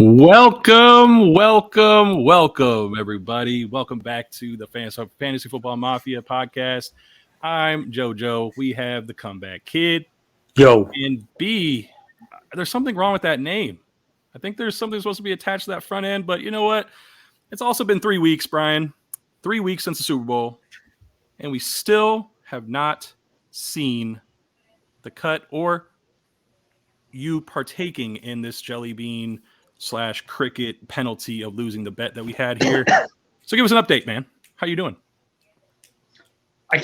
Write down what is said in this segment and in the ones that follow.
Welcome, everybody. Welcome back to the Fantasy Football Mafia podcast. I'm JoJo. We have the Comeback Kid. Yo. And B, there's something wrong with that name. I think there's something supposed to be attached to that front end, but you know what? It's also been 3 weeks, Brian. 3 weeks since the Super Bowl, and we still have not seen the cut or you partaking in this jelly bean / cricket penalty of losing the bet that we had here. So give us an update, man. How you doing? I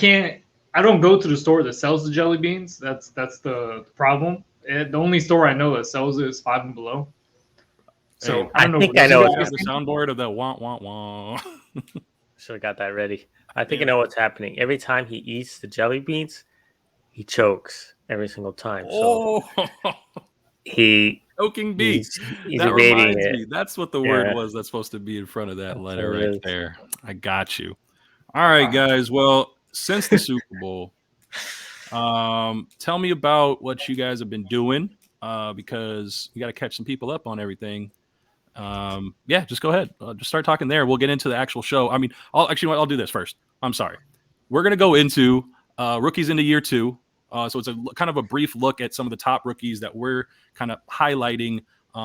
don't go to the store that sells the jelly beans. That's the problem. The only store I know that sells it is Five and Below. So Hey, I don't know. think I know what the soundboard of the wah wah wah. Should have got that ready. I think I know what's happening. Every time he eats the jelly beans, he chokes every single time. So choking B. He's that evading reminds it. me. That's what the word was that's supposed to be in front of that letter what it right is. there. I got you. All right, guys. Well, since the Super Bowl, tell me about what you guys have been doing because we got to catch some people up on everything. Just go ahead. Just start talking there. We'll get into the actual show. I mean, I'll do this first. I'm sorry. We're going to go into rookies into year 2. So it's a kind of a brief look at some of the top rookies that we're kind of highlighting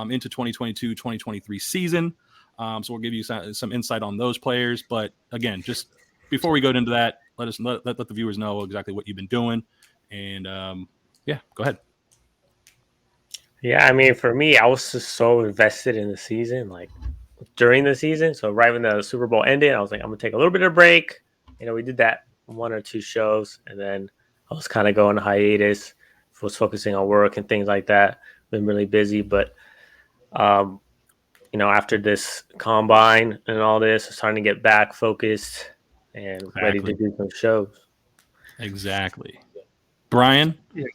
into 2022-2023 season. So we'll give you some insight on those players. But again, just before we go into that, let the viewers know exactly what you've been doing. And go ahead. Yeah, I mean, for me, I was just so invested in the season, like during the season. So right when the Super Bowl ended, I was like, I'm going to take a little bit of a break. We did that 1 or 2 shows, and then I was kind of going hiatus, was focusing on work and things like that. Been really busy, but after this combine and all this, I was starting to get back focused and ready to do some shows. Exactly. Brian? Yeah.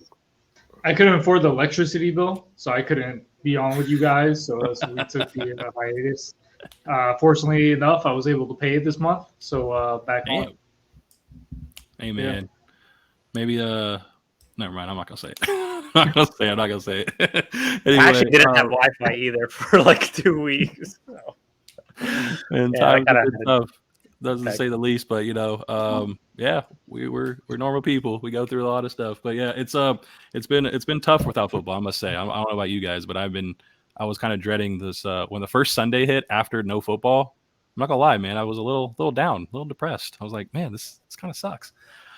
I couldn't afford the electricity bill, so I couldn't be on with you guys. So we took the hiatus. Fortunately enough, I was able to pay it this month. So back on. Hey, man. Maybe never mind. I'm not gonna say it. I'm not gonna say it. Anyway, I actually didn't have Wi-Fi either for like 2 weeks. So. And times have been tough, doesn't say the least. But we're normal people. We go through a lot of stuff. But yeah, it's been tough without football. I must say. I don't know about you guys, but I was kind of dreading this when the first Sunday hit after no football. I'm not gonna lie, man. I was a little down, a little depressed. I was like, man, this kind of sucks.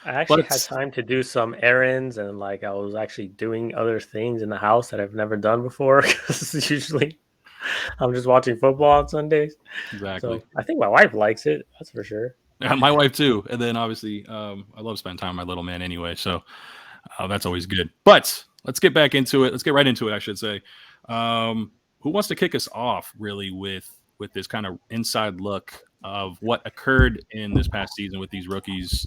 I actually had time to do some errands, and I was actually doing other things in the house that I've never done before because usually I'm just watching football on Sundays. Exactly. So I think my wife likes it. That's for sure. Yeah, my wife too. And then obviously, I love spending time with my little man anyway. So that's always good. But let's get back into it. Let's get right into it, I should say. Who wants to kick us off really with this kind of inside look of what occurred in this past season with these rookies?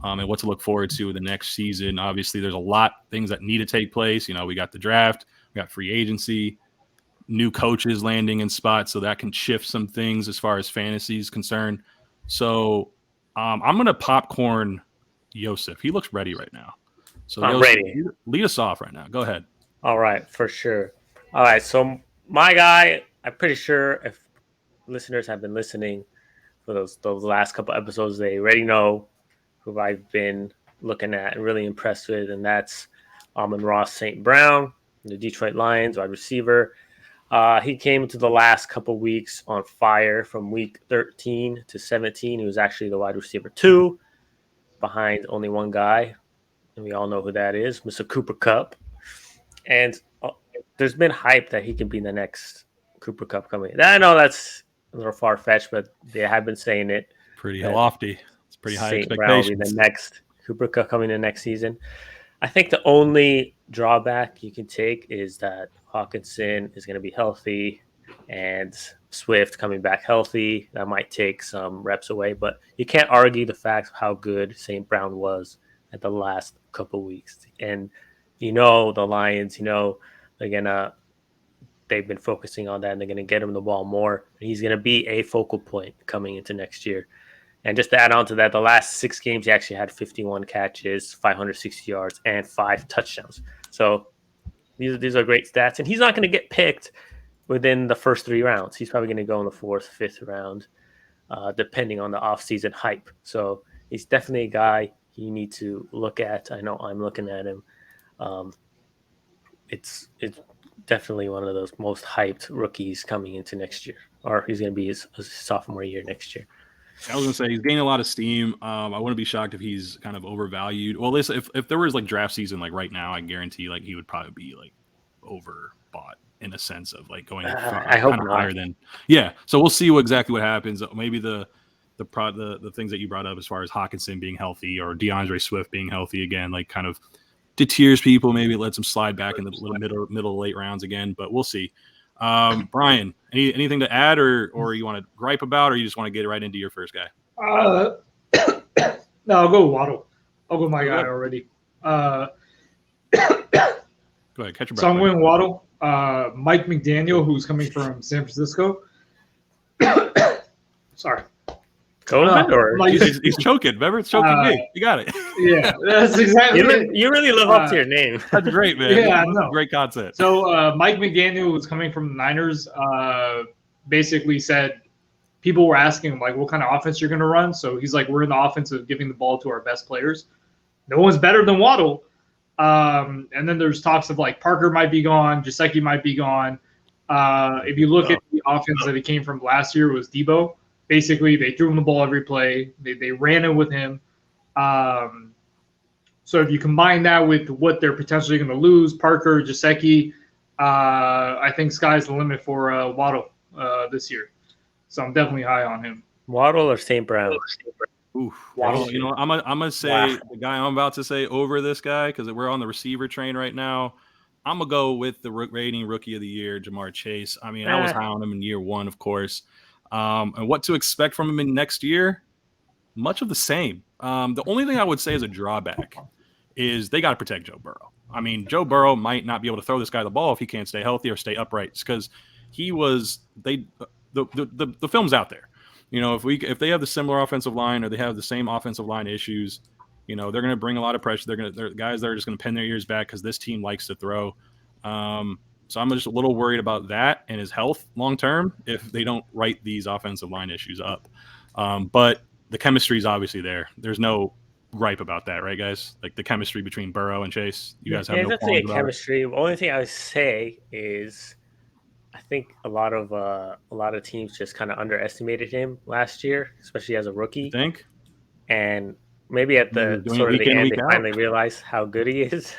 And what to look forward to the next season. Obviously, there's a lot of things that need to take place. We got the draft, we got free agency, new coaches landing in spots, so that can shift some things as far as fantasy is concerned. So I'm going to popcorn Yosef. He looks ready right now. So I'm Yosef, ready. Lead us off right now. Go ahead. All right, for sure. All right, so my guy, I'm pretty sure if listeners have been listening for those last couple episodes, they already know who I've been looking at and really impressed with, and that's Amon-Ra St. Brown, the Detroit Lions wide receiver. He came into the last couple weeks on fire from week 13 to 17. He was actually the wide receiver 2 behind only one guy, and we all know who that is, Mr. Cooper Kupp. And there's been hype that he could be the next Cooper Kupp coming. I know that's a little far-fetched, but they have been saying it. Pretty lofty. Pretty high St. Brown will be the next Cooper Kupp coming in next season. I think the only drawback you can take is that Hawkinson is going to be healthy and Swift coming back healthy. That might take some reps away, but you can't argue the fact of how good St. Brown was at the last couple weeks. And the Lions, they've been focusing on that and they're going to get him the ball more. And he's going to be a focal point coming into next year. And just to add on to that, the last 6 games, he actually had 51 catches, 560 yards, and 5 touchdowns. So these are great stats. And he's not going to get picked within the first 3 rounds. He's probably going to go in the 4th, 5th round, depending on the offseason hype. So he's definitely a guy you need to look at. I know I'm looking at him. It's definitely one of those most hyped rookies coming into next year, or he's going to be his sophomore year next year. I was gonna say he's gaining a lot of steam. I wouldn't be shocked if he's kind of overvalued. Well, listen, if there was like draft season like right now, I guarantee like he would probably be like overbought in a sense of like going I hope kind of not. higher than So we'll see exactly what happens. Maybe the things that you brought up as far as Hawkinson being healthy or DeAndre Swift being healthy again, like kind of deters people. Maybe it lets them slide back in the little middle late rounds again. But we'll see. Brian, anything to add or you want to gripe about, or you just want to get right into your first guy? No, I'll go Waddle. I'll go my guy already. Go ahead, catch your breath. So I'm going Waddle. Mike McDaniel, who's coming from San Francisco. Sorry. COVID or He's choking. Remember, it's choking me. You got it. Yeah, that's exactly it. you really live up to your name. That's great, man. Yeah, That's no. great concept. So Mike McDaniel, who's coming from the Niners, basically said people were asking like, what kind of offense you're going to run. So he's like, we're in the offense of giving the ball to our best players. No one's better than Waddle. And then there's talks of like Parker might be gone, Gesicki might be gone. If you look at the offense that he came from last year, it was Debo. Basically, they threw him the ball every play. They ran it with him. So if you combine that with what they're potentially going to lose, Parker, Gesicki, I think sky's the limit for Waddle this year. So I'm definitely high on him. Waddle or St. Brown? Oof. Waddle. Well, you know, I'm gonna say the guy I'm about to say over this guy because we're on the receiver train right now. I'm gonna go with the reigning rookie of the year, Jamar Chase. I mean, I was high on him in year 1, of course. And what to expect from him in next year? Much of the same. The only thing I would say is a drawback is they got to protect Joe Burrow. I mean, Joe Burrow might not be able to throw this guy the ball if he can't stay healthy or stay upright because the film's out there. You know, if they have the similar offensive line or they have the same offensive line issues, you know, they're going to bring a lot of pressure. They're guys that are just going to pin their ears back because this team likes to throw. So I'm just a little worried about that and his health long term if they don't write these offensive line issues up. But the chemistry is obviously there. There's no gripe about that, right, guys? Like the chemistry between Burrow and Chase. You guys have no qualms about chemistry. The only thing I would say is I think a lot of teams just kind of underestimated him last year, especially as a rookie. You think? And maybe at the sort of the in, end, week they out. finally realized how good he is.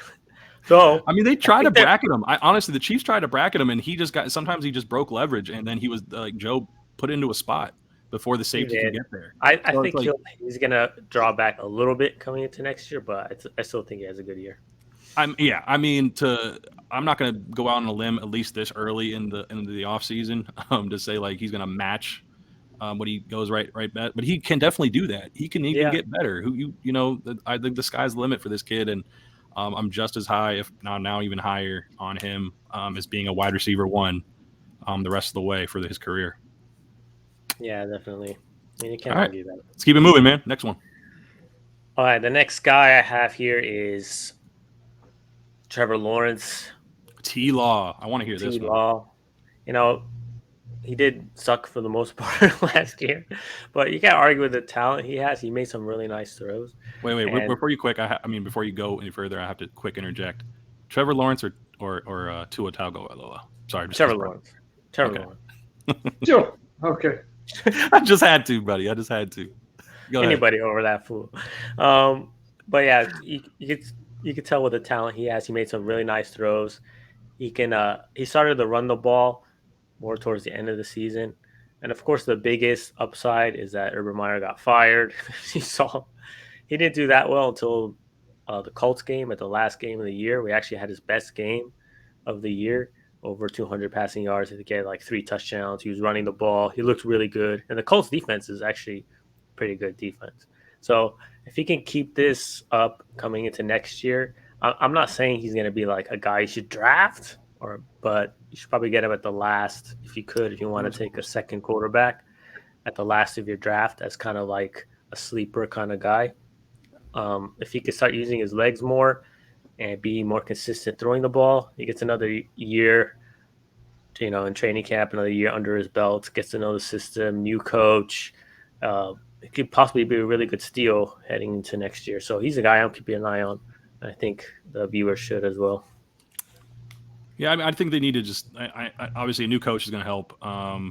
So I mean, they tried to bracket him. Honestly, the Chiefs tried to bracket him, and he just sometimes he just broke leverage, and then he was like Joe put into a spot before the safety can get there. I think he's gonna draw back a little bit coming into next year, but I still think he has a good year. I'm not going to go out on a limb at least this early in the off season to say like he's going to match when he goes right back, but he can definitely do that. He can get better. I think the sky's the limit for this kid, and I'm just as high, if not now even higher, on him as being a wide receiver 1 the rest of the way for his career. Yeah, definitely. I mean, you can't argue that. Let's keep it moving, man. Next one. All right, the next guy I have here is Trevor Lawrence. T-Law. I want to hear this one. T-Law. You know, he did suck for the most part last year, but you can't argue with the talent he has. He made some really nice throws. Wait. Before you go any further, I have to quick interject. Trevor Lawrence or Tua Tagovailoa? Sorry, Trevor Lawrence. Lawrence. Sure. Okay. I just had to, buddy. I just had to. Go Anybody over that fool. But yeah, you could tell with the talent he has. He made some really nice throws. He started to run the ball more towards the end of the season. And of course, the biggest upside is that Urban Meyer got fired. He didn't do that well until the Colts game at the last game of the year. We actually had his best game of the year, over 200 passing yards. He had like 3 touchdowns. He was running the ball. He looked really good. And the Colts defense is actually pretty good defense. So if he can keep this up coming into next year, I'm not saying he's going to be like a guy you should draft, but you should probably get him at the last if you want to take a second quarterback at the last of your draft as kind of like a sleeper kind of guy. If he could start using his legs more and be more consistent throwing the ball, he gets another year in training camp, another year under his belt, gets to know the system, new coach. It could possibly be a really good steal heading into next year. So he's a guy I'm keeping an eye on. I think the viewers should as well. Yeah, I mean, I think they need to just. Obviously, a new coach is going to help.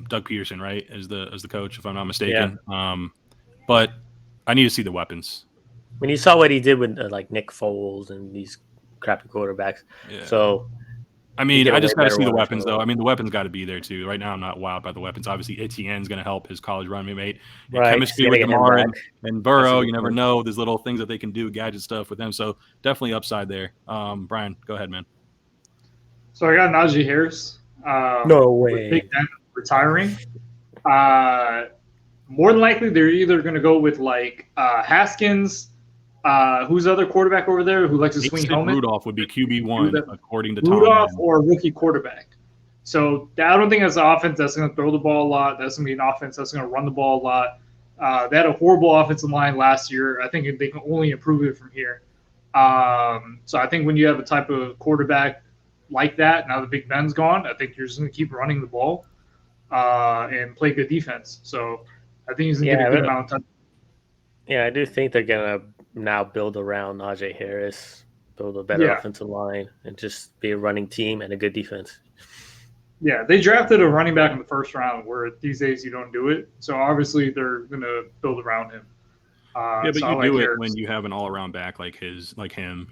Doug Peterson, right, as the coach, if I'm not mistaken. Yeah. But I need to see the weapons. When you saw what he did with like Nick Foles and these crappy quarterbacks, so. I mean, I just got to see the weapons, though. I mean, the weapons got to be there too. Right now, I'm not wild by the weapons. Obviously, Etienne's going to help his college running mate. Right. Chemistry with Lamar and Burrow, you never know. There's little things that they can do, gadget stuff with them. So definitely upside there. Brian, go ahead, man. So I got Najee Harris. No way. Big Ben retiring. More than likely, they're either going to go with like Haskins. Who's the other quarterback over there who likes to swing helmet? Rudolph would be QB1 according to Rudolph or rookie quarterback. So I don't think that's an offense that's going to throw the ball a lot. That's going to be an offense that's going to run the ball a lot. They had a horrible offensive line last year. I think they can only improve it from here. So I think when you have a type of quarterback like that, now that Big Ben's gone, I think you're just going to keep running the ball and play good defense. So I think he's going to get a good amount of time. Yeah, I do think they're going to now build around Najee Harris, build a better offensive line, and just be a running team and a good defense. Yeah, they drafted a running back in the first round where these days you don't do it. So obviously they're going to build around him. But so you do it when you have an all-around back like him.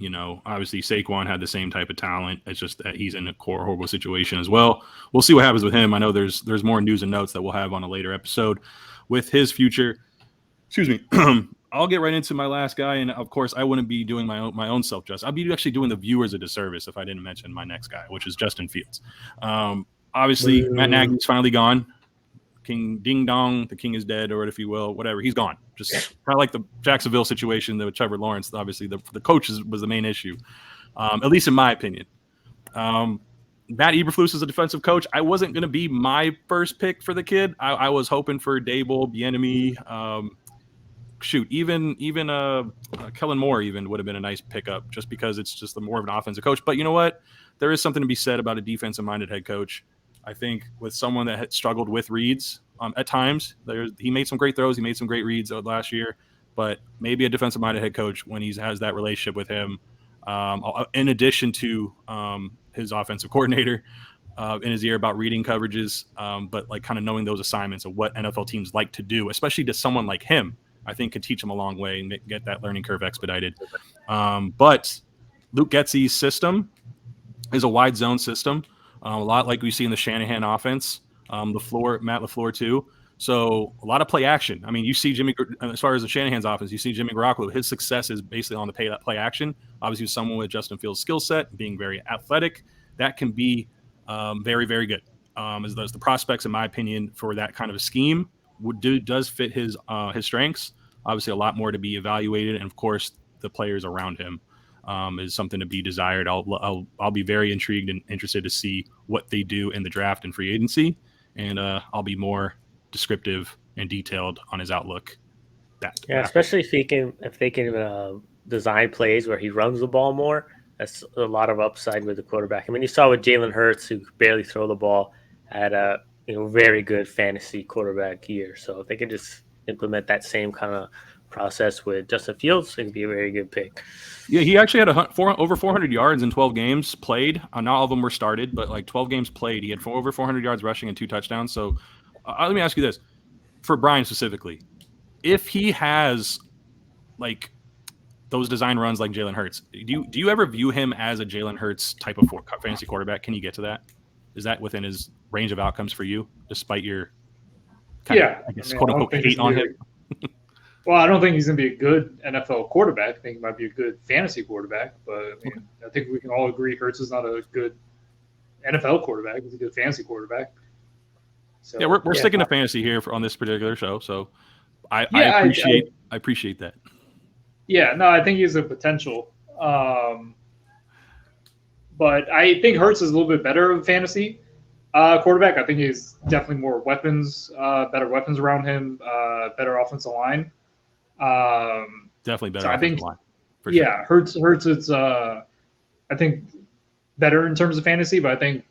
Obviously Saquon had the same type of talent. It's just that he's in a horrible situation as well. We'll see what happens with him. I know there's more news and notes that we'll have on a later episode with his future. Excuse me. I'll get right into my last guy, and of course, I wouldn't be doing my own self-justice. I'd be actually doing the viewers a disservice if I didn't mention my next guy, which is Justin Fields. Obviously, Matt Nagy's finally gone. King Ding Dong, the king is dead, or if you will, whatever. He's gone. Just kind of like the Jacksonville situation with Trevor Lawrence. Obviously, the coach was the main issue, at least in my opinion. Matt Eberflus is a defensive coach. I wasn't going to be my first pick for the kid. I was hoping for Dable, Bieniemy. Even Kellen Moore even would have been a nice pickup just because it's just more of an offensive coach. But you know what? There is something to be said about a defensive-minded head coach. I think with someone that had struggled with reads at times, he made some great throws. He made some great reads last year. But maybe a defensive-minded head coach, when he has that relationship with him, in addition to his offensive coordinator in his ear about reading coverages, but like kind of knowing those assignments of what NFL teams like to do, especially to someone like him, I think could teach him a long way and get that learning curve expedited. But Luke Getsy's system is a wide zone system, a lot like we see in the Shanahan offense, Matt LaFleur too. So a lot of play action. I mean, you see as far as the Shanahan's offense, you see Jimmy Garoppolo. His success is basically on the play action. Obviously, someone with Justin Fields' skill set, being very athletic, that can be very, very good. As the prospects, in my opinion, for that kind of a scheme does fit his strengths. Obviously, a lot more to be evaluated, and of course, the players around him is something to be desired. I'll be very intrigued and interested to see what they do in the draft and free agency, and I'll be more descriptive and detailed on his outlook. Especially if they can design plays where he runs the ball more. That's a lot of upside with the quarterback. I mean, you saw with Jalen Hurts, who could barely throw the ball, had a very good fantasy quarterback year. So if they can just implement that same kind of process with Justin Fields, it could be a very good pick. Yeah, he actually had over 400 yards in 12 games played. Not all of them were started, but like 12 games played. He had over 400 yards rushing and 2 touchdowns. So let me ask you this. For Brian specifically, if he has like those design runs like Jalen Hurts, do you ever view him as a Jalen Hurts type of fantasy quarterback? Can you get to that? Is that within his range of outcomes for you, despite your quote unquote hate on him? Well, I don't think he's going to be a good NFL quarterback. I think he might be a good fantasy quarterback, but I think we can all agree Hurts is not a good NFL quarterback. He's a good fantasy quarterback. So, we're sticking to fantasy here on this particular show, so I appreciate that. Yeah, no, I think he has a potential. But I think Hurts is a little bit better of a fantasy quarterback. I think he's definitely more weapons, better weapons around him, better offensive line. Definitely better. So offensive line. For sure. Hurts is I think better in terms of fantasy, but I think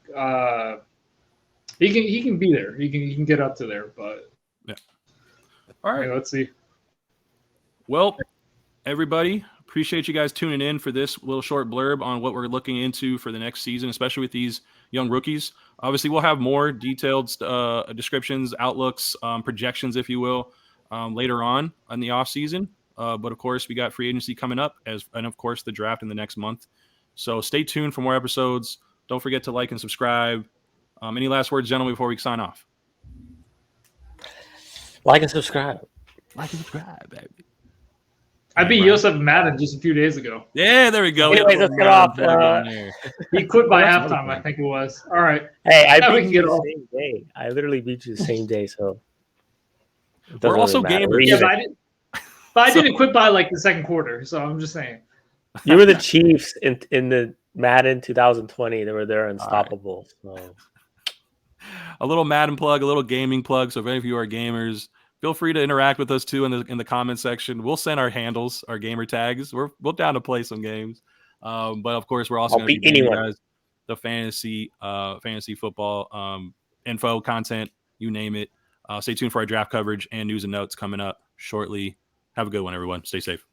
He can be there. He can get up to there, but All right. hey, let's see. Well, everybody, appreciate you guys tuning in for this little short blurb on what we're looking into for the next season, especially with these young rookies. Obviously, we'll have more detailed descriptions, outlooks, projections, if you will, later on in the offseason. But of course, we got free agency coming up, and of course, the draft in the next month. So stay tuned for more episodes. Don't forget to like and subscribe. Any last words, gentlemen, before we sign off? Like and subscribe. Like and subscribe, baby. I beat Joseph Madden just a few days ago. Yeah, there we go. Anyways, let's get off. He quit by That's halftime, I think it was. All right. Hey, I Yeah, we beat can you get the off. same day. I literally beat you the same day, so it We're doesn't also really matter. gamers. We're Yeah, even. but I didn't quit by like the second quarter, so I'm just saying. You were the Chiefs in the Madden 2020. They're unstoppable. So. A little Madden plug, a little gaming plug. So if any of you are gamers, feel free to interact with us too in the comment section. We'll send our handles, our gamer tags. We're down to play some games. But of course, we're also I'll going to be beat bringing you anyone. guys the fantasy football info, content, you name it. Stay tuned for our draft coverage and news and notes coming up shortly. Have a good one, everyone. Stay safe.